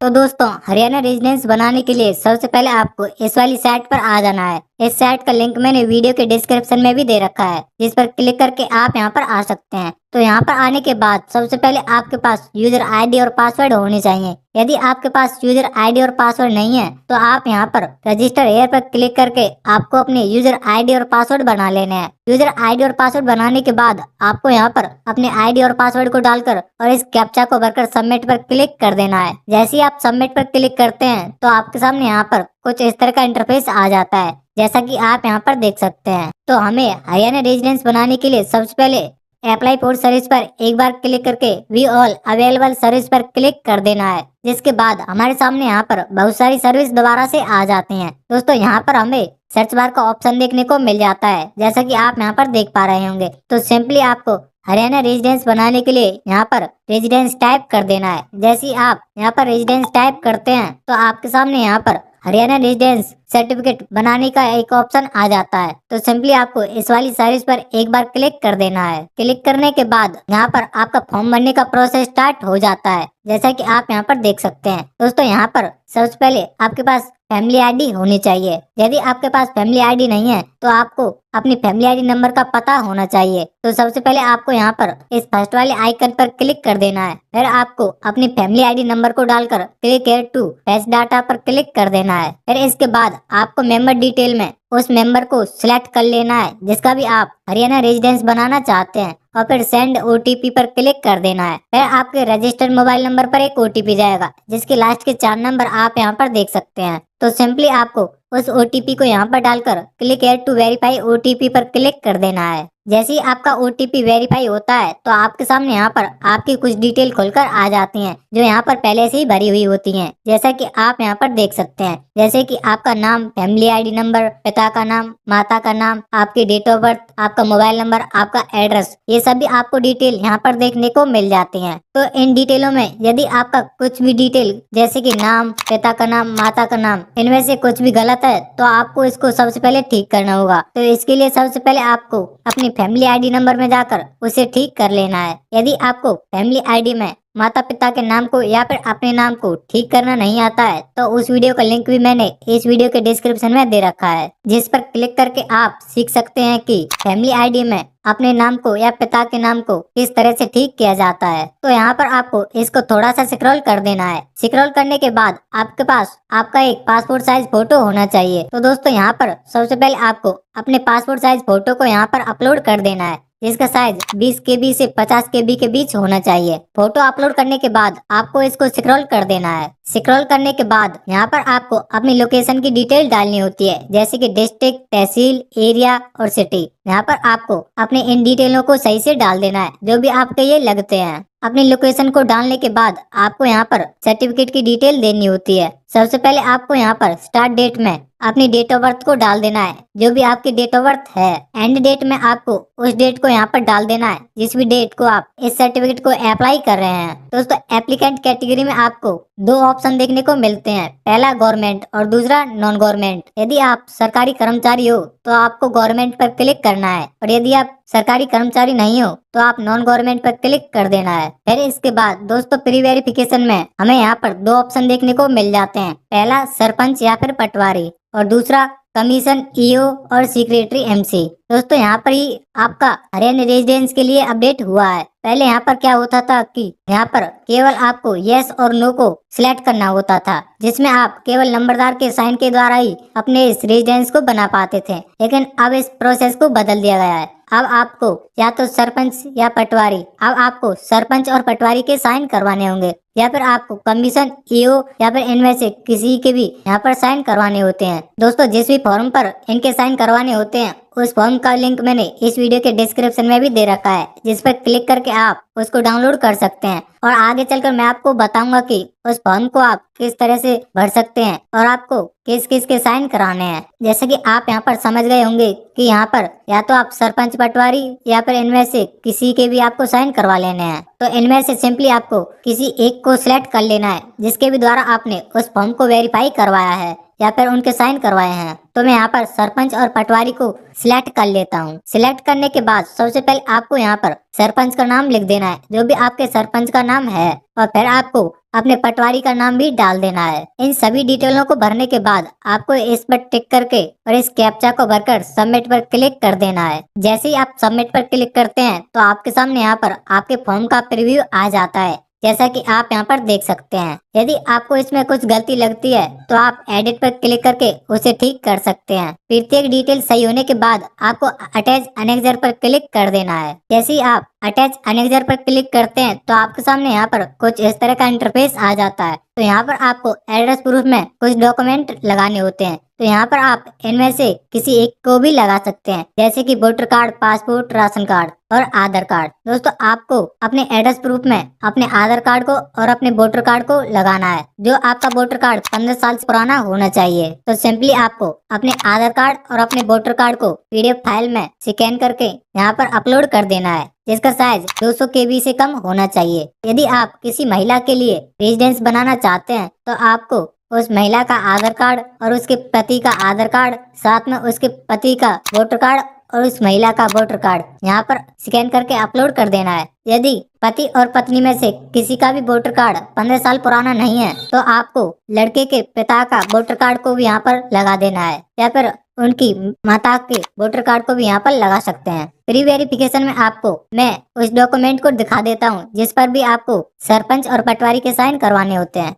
तो दोस्तों हरियाणा रेजिडेंस बनाने के लिए सबसे पहले आपको इस वाली साइट पर आ जाना है। इस साइट का लिंक मैंने वीडियो के डिस्क्रिप्शन में भी दे रखा है, जिस पर क्लिक करके आप यहां पर आ सकते हैं। तो यहां पर आने के बाद सबसे पहले आपके पास यूजर आईडी और पासवर्ड होने चाहिए। यदि आपके पास यूजर आईडी और पासवर्ड नहीं है तो आप यहां पर रजिस्टर हियर पर क्लिक करके आपको अपने यूजर आईडी और पासवर्ड बना लेने हैं। यूजर आईडी और पासवर्ड बनाने के बाद आपको यहां पर अपने आईडी और पासवर्ड को डालकर और इस कैप्चा को भरकर सबमिट पर क्लिक कर देना है। जैसे ही आप सबमिट पर क्लिक करते हैं तो आपके सामने यहाँ पर कुछ इस तरह का इंटरफेस आ जाता है, जैसा कि आप यहाँ पर देख सकते हैं। तो हमें हरियाणा रेजिडेंस बनाने के लिए सबसे पहले अप्लाई फॉर सर्विस पर एक बार क्लिक करके वी ऑल अवेलेबल सर्विस पर क्लिक कर देना है। जिसके बाद हमारे सामने यहाँ पर बहुत सारी सर्विस दोबारा से आ जाती हैं। दोस्तों यहाँ पर हमें सर्च बार का ऑप्शन देखने को मिल जाता है, जैसा कि आप यहाँ पर देख पा रहे होंगे। तो सिंपली आपको हरियाणा रेजिडेंस बनाने के लिए यहाँ पर रेजिडेंस टाइप कर देना है। जैसे ही आप यहाँ पर रेजिडेंस टाइप करते हैं तो आपके सामने यहाँ पर हरियाणा रेजिडेंस सर्टिफिकेट बनाने का एक ऑप्शन आ जाता है। तो सिंपली आपको इस वाली सर्विस पर एक बार क्लिक कर देना है। क्लिक करने के बाद यहाँ पर आपका फॉर्म भरने का प्रोसेस स्टार्ट हो जाता है, जैसा कि आप यहाँ पर देख सकते हैं। दोस्तों यहाँ पर सबसे पहले आपके पास फैमिली आईडी होनी चाहिए। यदि आपके पास फैमिली आईडी नहीं है तो आपको अपनी फैमिली आईडी नंबर का पता होना चाहिए। तो सबसे पहले आपको यहाँ पर इस फर्स्ट वाले आइकन पर क्लिक कर देना है। फिर आपको अपनी फैमिली आईडी नंबर को डालकर click here to fetch data पर क्लिक कर देना है। फिर इसके बाद आपको मेंबर डिटेल में उस मेंबर को सिलेक्ट कर लेना है जिसका भी आप हरियाणा रेजिडेंस बनाना चाहते हैं, और फिर सेंड ओटीपी पर क्लिक कर देना है। फिर आपके रजिस्टर्ड मोबाइल नंबर पर एक ओटीपी जाएगा, जिसके लास्ट के 4 नंबर आप यहाँ पर देख सकते हैं। तो सिंपली आपको उस ओटीपी को यहाँ पर डालकर click here to verify OTP पर क्लिक कर देना है। जैसे ही आपका ओटीपी वेरीफाई होता है तो आपके सामने यहाँ पर आपकी कुछ डिटेल खुलकर आ जाती हैं, जो यहाँ पर पहले से ही भरी हुई होती हैं, जैसा कि आप यहाँ पर देख सकते हैं। जैसे कि आपका नाम, फैमिली आईडी नंबर, पिता का नाम, माता का नाम, आपकी डेट ऑफ बर्थ, आपका मोबाइल नंबर, आपका एड्रेस, ये सभी आपको डिटेल यहाँ पर देखने को मिल जाती हैं। तो इन डिटेलों में यदि आपका कुछ भी डिटेल जैसे कि नाम, पिता का नाम, माता का नाम, इनमें से कुछ भी गलत है तो आपको इसको सबसे पहले ठीक करना होगा। तो इसके लिए सबसे पहले आपको अपनी फैमिली आईडी नंबर में जाकर उसे ठीक कर लेना है। यदि आपको फैमिली आईडी में माता पिता के नाम को या फिर अपने नाम को ठीक करना नहीं आता है तो उस वीडियो का लिंक भी मैंने इस वीडियो के डिस्क्रिप्शन में दे रखा है, जिस पर क्लिक करके आप सीख सकते हैं कि फैमिली आईडी में अपने नाम को या पिता के नाम को किस तरह से ठीक किया जाता है। तो यहाँ पर आपको इसको थोड़ा सा स्क्रॉल कर देना है। स्क्रॉल करने के बाद आपके पास आपका एक पासपोर्ट साइज फोटो होना चाहिए। तो दोस्तों यहाँ पर सबसे पहले आपको अपने पासपोर्ट साइज फोटो को यहाँ पर अपलोड कर देना है, जिसका साइज 20 KB से 50 KB के बीच होना चाहिए। फोटो अपलोड करने के बाद आपको इसको स्क्रॉल कर देना है। स्क्रॉल करने के बाद यहाँ पर आपको अपनी लोकेशन की डिटेल डालनी होती है, जैसे कि डिस्ट्रिक्ट, तहसील, एरिया और सिटी। यहाँ पर आपको अपने इन डिटेलों को सही से डाल देना है, जो भी आपके ये लगते हैं। अपनी लोकेशन को डालने के बाद आपको यहाँ पर सर्टिफिकेट की डिटेल देनी होती है। सबसे पहले आपको यहाँ पर स्टार्ट डेट में अपनी डेट ऑफ बर्थ को डाल देना है, जो भी आपकी डेट ऑफ बर्थ है। एंड डेट में आपको उस डेट को यहाँ पर डाल देना है जिस भी डेट को आप इस सर्टिफिकेट को अप्लाई कर रहे हैं। दोस्तों एप्लीकेंट कैटेगरी में आपको 2 ऑप्शन देखने को मिलते हैं, पहला गवर्नमेंट और दूसरा नॉन गवर्नमेंट। यदि आप सरकारी कर्मचारी हो तो आपको गवर्नमेंट पर क्लिक करना है, और यदि आप सरकारी कर्मचारी नहीं हो तो आप नॉन गवर्नमेंट पर क्लिक कर देना है। फिर इसके बाद दोस्तों प्री वेरिफिकेशन में हमें यहाँ पर 2 ऑप्शन देखने को मिल जाते हैं, पहला सरपंच या फिर पटवारी और दूसरा कमीशन ईओ और सेक्रेटरी एमसी। दोस्तों यहाँ पर ही आपका हरियाणा रेजिडेंस के लिए अपडेट हुआ है। पहले यहाँ पर क्या होता था कि यहाँ पर केवल आपको यस और नो को सिलेक्ट करना होता था, जिसमें आप केवल नंबरदार के साइन के द्वारा ही अपने इस रेजिडेंस को बना पाते थे। लेकिन अब इस प्रोसेस को बदल दिया गया है। अब आपको या तो सरपंच या पटवारी, अब आपको सरपंच और पटवारी के साइन करवाने होंगे, या फिर आपको कमीशन ईओ या फिर इनमें से किसी के भी यहाँ पर साइन करवाने होते हैं। दोस्तों जिस भी फॉर्म पर इनके साइन करवाने होते हैं उस फॉर्म का लिंक मैंने इस वीडियो के डिस्क्रिप्शन में भी दे रखा है, जिस पर क्लिक करके आप उसको डाउनलोड कर सकते हैं। और आगे चलकर मैं आपको बताऊंगा कि उस फॉर्म को आप किस तरह से भर सकते हैं और आपको किस किस के साइन कराने हैं। जैसे कि आप यहाँ पर समझ गए होंगे कि यहाँ पर या तो आप सरपंच, पटवारी या फिर इनमें से किसी के भी आपको साइन करवा लेने हैं। तो इनमें से सिंपली आपको किसी एक को सिलेक्ट कर लेना है, जिसके भी द्वारा आपने उस फॉर्म को वेरीफाई करवाया है। या फिर उनके साइन करवाए हैं। तो मैं यहाँ पर सरपंच और पटवारी को सिलेक्ट कर लेता हूँ। सिलेक्ट करने के बाद सबसे पहले आपको यहाँ पर सरपंच का नाम लिख देना है, जो भी आपके सरपंच का नाम है, और फिर आपको अपने पटवारी का नाम भी डाल देना है। इन सभी डिटेलों को भरने के बाद आपको इस पर टिक करके और इस कैप्चा को भरकर सबमिट पर क्लिक कर देना है। जैसे ही आप सबमिट पर क्लिक करते हैं तो आपके सामने यहाँ पर आपके फॉर्म का प्रीव्यू आ जाता है, जैसा कि आप यहाँ पर देख सकते हैं। यदि आपको इसमें कुछ गलती लगती है तो आप एडिट पर क्लिक करके उसे ठीक कर सकते हैं। प्रत्येक डिटेल सही होने के बाद आपको अटैच अनेक्जर पर क्लिक कर देना है। जैसे ही आप अटैच अनेक्जर पर क्लिक करते हैं तो आपके सामने यहाँ पर कुछ इस तरह का इंटरफेस आ जाता है। तो यहाँ पर आपको एड्रेस प्रूफ में कुछ डॉक्यूमेंट लगाने होते हैं। तो यहाँ पर आप इनमें से किसी एक को भी लगा सकते हैं, जैसे कि voter card, passport, ration card और आधार कार्ड। दोस्तों, आपको अपने एड्रेस प्रूफ में अपने आधार कार्ड को और अपने वोटर कार्ड को लगाना है। जो आपका वोटर कार्ड 15 साल से पुराना होना चाहिए। तो सिंपली आपको अपने आधार कार्ड और अपने वोटर कार्ड को पीडीएफ फाइल में स्कैन करके यहाँ पर अपलोड कर देना है, जिसका साइज 200 KB से कम होना चाहिए। यदि आप किसी महिला के लिए रेजिडेंस बनाना चाहते हैं तो आपको उस महिला का आधार कार्ड और उसके पति का आधार कार्ड, साथ में उसके पति का वोटर कार्ड और उस महिला का वोटर कार्ड यहाँ पर स्कैन करके अपलोड कर देना है। यदि पति और पत्नी में से किसी का भी वोटर कार्ड 15 साल पुराना नहीं है तो आपको लड़के के पिता का वोटर कार्ड को भी यहाँ पर लगा देना है, या फिर उनकी माता के वोटर कार्ड को भी यहाँ पर लगा सकते हैं। प्री वेरिफिकेशन में आपको मैं उस डॉक्यूमेंट को दिखा देता हूँ जिस पर भी आपको सरपंच और पटवारी के साइन करवाने होते हैं।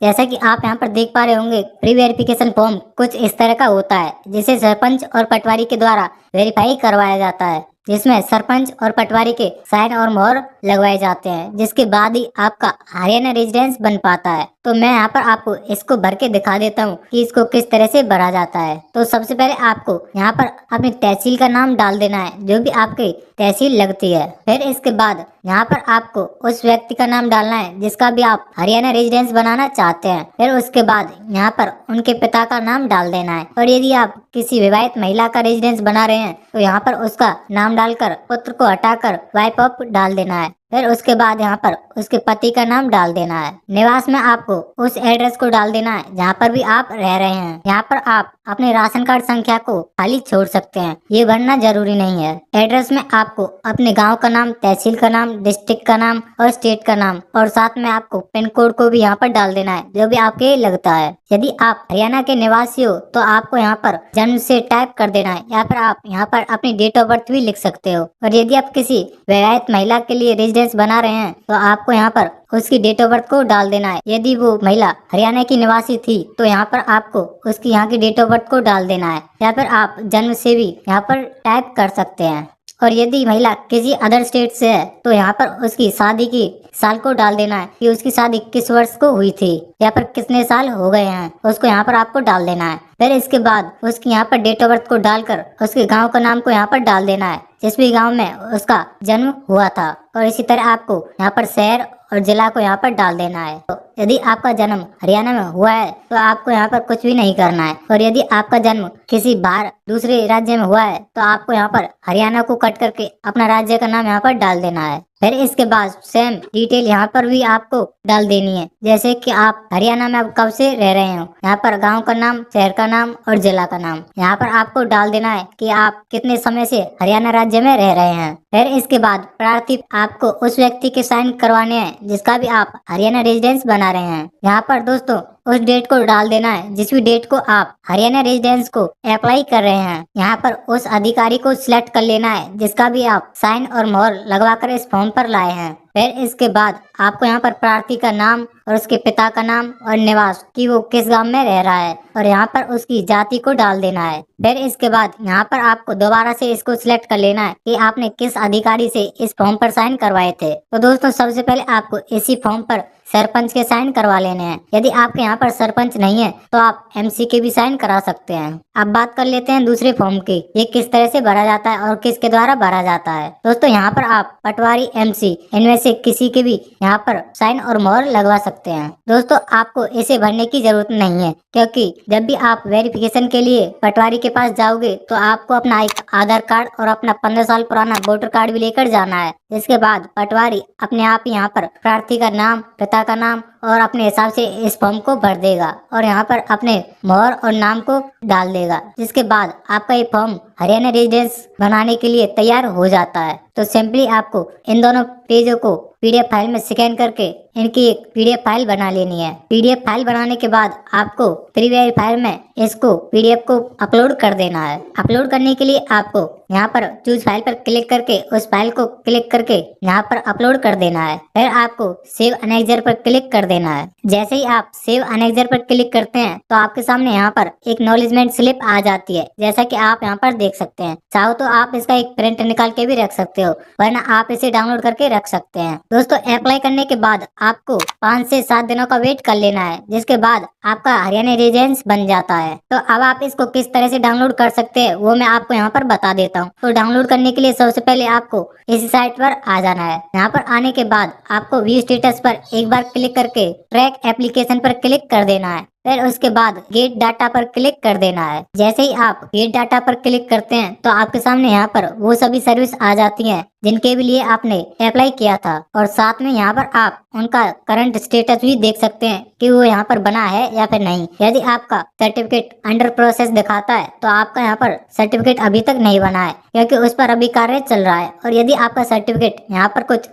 जैसा कि आप यहाँ पर देख पा रहे होंगे, प्री वेरिफिकेशन फॉर्म कुछ इस तरह का होता है, जिसे सरपंच और पटवारी के द्वारा वेरीफाई करवाया जाता है, जिसमें सरपंच और पटवारी के साइन और मोहर लगवाए जाते हैं, जिसके बाद ही आपका हरियाणा रेजिडेंस बन पाता है। तो मैं यहाँ पर आपको इसको भर के दिखा देता हूँ कि इसको किस तरह से भरा जाता है। तो सबसे पहले आपको यहाँ पर अपनी तहसील का नाम डाल देना है, जो भी आपकी तहसील लगती है। फिर इसके बाद यहाँ पर आपको उस व्यक्ति का नाम डालना है जिसका भी आप हरियाणा रेजिडेंस बनाना चाहते हैं। फिर उसके बाद यहाँ पर उनके पिता का नाम डाल देना है, और यदि आप किसी विवाहित महिला का रेजिडेंस बना रहे हैं तो यहाँ पर उसका नाम डालकर पुत्र को हटाकर वाइफ ऑफ डाल देना है। फिर उसके बाद यहाँ पर उसके पति का नाम डाल देना है। निवास में आपको उस एड्रेस को डाल देना है जहाँ पर भी आप रह रहे हैं। यहाँ पर आप अपने राशन कार्ड संख्या को खाली छोड़ सकते हैं, ये भरना जरूरी नहीं है। एड्रेस में आपको अपने गांव का नाम, तहसील का नाम, डिस्ट्रिक्ट का नाम और स्टेट का नाम, और साथ में आपको पिन कोड को भी यहाँ पर डाल देना है, जो भी आपके लगता है। यदि आप हरियाणा के निवासी हो तो आपको यहाँ पर जन्म से टाइप कर देना है, या फिर आप यहाँ पर अपनी डेट ऑफ बर्थ भी लिख सकते हो। और यदि आप किसी विवाहित महिला के लिए रेजिडेंस बना रहे हैं तो आपको यहाँ पर उसकी डेट ऑफ बर्थ को डाल देना है। यदि वो महिला हरियाणा की निवासी थी तो यहाँ पर आपको उसकी यहाँ की डेट ऑफ बर्थ को डाल देना है, या फिर आप जन्म से भी यहाँ पर टाइप कर सकते हैं। और यदि महिला किसी अदर स्टेट से है तो यहाँ पर उसकी शादी की साल को डाल देना है कि उसकी शादी किस वर्ष को हुई थी, या फिर कितने साल हो गए हैं, उसको यहाँ पर आपको डाल देना है। फिर इसके बाद उसकी यहाँ पर डेट ऑफ बर्थ को डालकर उसके गांव का नाम को यहाँ पर डाल देना है, जिस भी गांव में उसका जन्म हुआ था। और इसी तरह आपको यहाँ पर शहर और जिला को यहाँ पर डाल देना है। तो यदि आपका जन्म हरियाणा में हुआ है तो आपको यहाँ पर कुछ भी नहीं करना है, और यदि आपका जन्म किसी बाहर दूसरे राज्य में हुआ है तो आपको यहाँ पर हरियाणा को कट करके अपना राज्य का नाम यहाँ पर डाल देना है। फिर इसके बाद सेम डिटेल यहाँ पर भी आपको डाल देनी है, जैसे कि आप हरियाणा में अब कब से रह रहे हो, यहाँ पर गांव का नाम, शहर का नाम और जिला का नाम। यहाँ पर आपको डाल देना है कि आप कितने समय से हरियाणा राज्य में रह रहे हैं। फिर इसके बाद प्रार्थी आपको उस व्यक्ति के साइन करवाने हैं जिसका भी आप हरियाणा रेजिडेंस बना रहे हैं। यहाँ पर दोस्तों उस डेट को डाल देना है जिस भी डेट को आप हरियाणा रेजिडेंस को अप्लाई कर रहे हैं। यहाँ पर उस अधिकारी को सिलेक्ट कर लेना है जिसका भी आप साइन और मोहर लगवा कर इस फॉर्म पर लाए हैं। फिर इसके बाद आपको यहाँ पर प्रार्थी का नाम और उसके पिता का नाम और निवास कि वो किस गांव में रह रहा है, और यहाँ पर उसकी जाति को डाल देना है। फिर इसके बाद यहाँ पर आपको दोबारा से इसको सिलेक्ट कर लेना है कि आपने किस अधिकारी से इस फॉर्म पर साइन करवाए थे। तो दोस्तों सबसे पहले आपको इसी फॉर्म पर सरपंच के साइन करवा लेने हैं। यदि आपके यहाँ पर सरपंच नहीं है तो आप एमसी के भी साइन करा सकते हैं। अब बात कर लेते हैं दूसरे फॉर्म की, ये किस तरह से भरा जाता है और किसके द्वारा भरा जाता है। दोस्तों यहाँ पर आप पटवारी, एमसी, इनमें से से किसी के भी यहाँ पर साइन और मोहर लगवा सकते हैं। दोस्तों आपको इसे भरने की जरूरत नहीं है, क्योंकि जब भी आप वेरिफिकेशन के लिए पटवारी के पास जाओगे तो आपको अपना एक आधार कार्ड और अपना 15 साल पुराना वोटर कार्ड भी लेकर जाना है। इसके बाद पटवारी अपने आप यहाँ पर प्रार्थी का नाम, पिता का नाम और अपने हिसाब से इस फॉर्म को भर देगा और यहाँ पर अपने मोहर और नाम को डाल देगा। जिसके बाद आपका ये फॉर्म हरियाणा रेजिडेंस बनाने के लिए तैयार हो जाता है। तो सिंपली आपको इन दोनों पेजों को पीडीएफ फाइल में स्कैन करके इनकी एक पीडीएफ फाइल बना लेनी है। पीडीएफ फाइल बनाने के बाद आपको प्री वेरीफायर में इसको पीडीएफ को अपलोड कर देना है। अपलोड करने के लिए आपको यहाँ पर चूज फाइल पर क्लिक करके उस फाइल को क्लिक करके यहाँ पर अपलोड कर देना है। फिर आपको सेव अनेक्जर पर क्लिक कर देना है। जैसे ही आप सेव अनेक्जर पर क्लिक करते हैं तो आपके सामने यहाँ पर एक एक्नॉलेजमेंट स्लिप आ जाती है, जैसा कि आप यहाँ पर देख सकते हैं। चाहो तो आप इसका एक प्रिंट निकाल के भी रख सकते हो, वरना आप इसे डाउनलोड करके रख सकते हैं। दोस्तों अप्लाई करने के बाद आपको 5 से 7 दिनों का वेट कर लेना है, जिसके बाद आपका हरियाणा रेजिडेंस बन जाता है। तो अब आप इसको किस तरह से डाउनलोड कर सकते हैं वो मैं आपको यहाँ पर बता देता हूँ। तो डाउनलोड करने के लिए सबसे पहले आपको इस साइट पर आ जाना है। यहाँ पर आने के बाद आपको व्यू स्टेटस पर एक बार क्लिक करके ट्रैक एप्लीकेशन पर क्लिक कर देना है। फिर उसके बाद गेट डाटा पर क्लिक कर देना है। जैसे ही आप गेट डाटा पर क्लिक करते हैं तो आपके सामने यहाँ पर वो सभी सर्विस आ जाती हैं जिनके भी लिए आपने अप्लाई किया था, और साथ में यहाँ पर आप उनका करंट स्टेटस भी देख सकते हैं कि वो यहाँ पर बना है या फिर नहीं। यदि आपका सर्टिफिकेट अंडर प्रोसेस दिखाता है तो आपका यहाँ पर सर्टिफिकेट अभी तक नहीं बना है, क्योंकि उस पर अभी कार्य चल रहा है। और यदि आपका सर्टिफिकेट यहाँ पर कुछ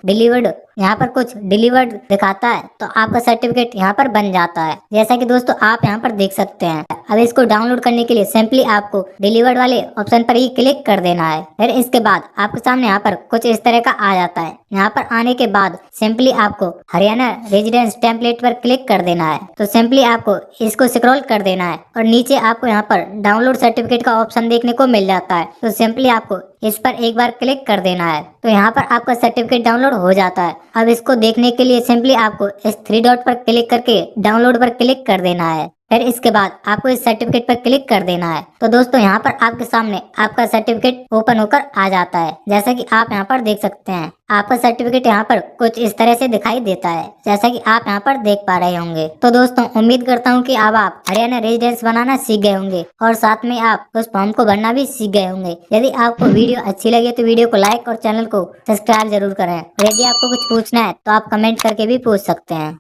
डिलीवर्ड दिखाता है तो आपका सर्टिफिकेट यहाँ पर बन जाता है, जैसा कि दोस्तों आप यहाँ पर देख सकते हैं। अब इसको डाउनलोड करने के लिए सिंपली आपको डिलीवर्ड वाले ऑप्शन पर ही क्लिक कर देना है। फिर इसके बाद आपके सामने यहाँ पर कुछ इस तरह का आ जाता है। यहाँ पर आने के बाद सिंपली आपको हरियाणा रेजिडेंस टेम्पलेट पर क्लिक कर देना है। तो सिंपली आपको इसको स्क्रॉल कर देना है और नीचे आपको यहाँ पर डाउनलोड सर्टिफिकेट का ऑप्शन देखने को मिल जाता है। तो सिंपली आपको इस पर एक बार क्लिक कर देना है। तो यहाँ पर आपका सर्टिफिकेट डाउनलोड हो जाता है। अब इसको देखने के लिए सिंपली आपको इस 3 डॉट पर क्लिक करके डाउनलोड पर क्लिक कर देना है। फिर इसके बाद आपको इस सर्टिफिकेट पर क्लिक कर देना है। तो दोस्तों यहाँ पर आपके सामने आपका सर्टिफिकेट ओपन होकर आ जाता है, जैसा कि आप यहाँ पर देख सकते हैं। आपका सर्टिफिकेट यहाँ पर कुछ इस तरह से दिखाई देता है, जैसा कि आप यहाँ पर देख पा रहे होंगे। तो दोस्तों उम्मीद करता हूँ कि अब आप हरियाणा रेजिडेंस बनाना सीख गए होंगे और साथ में आप उस फॉर्म को भरना भी सीख गए होंगे। यदि आपको वीडियो अच्छी लगे तो वीडियो को लाइक और चैनल को सब्सक्राइब जरूर करें। और यदि आपको कुछ पूछना है तो आप कमेंट करके भी पूछ सकते हैं।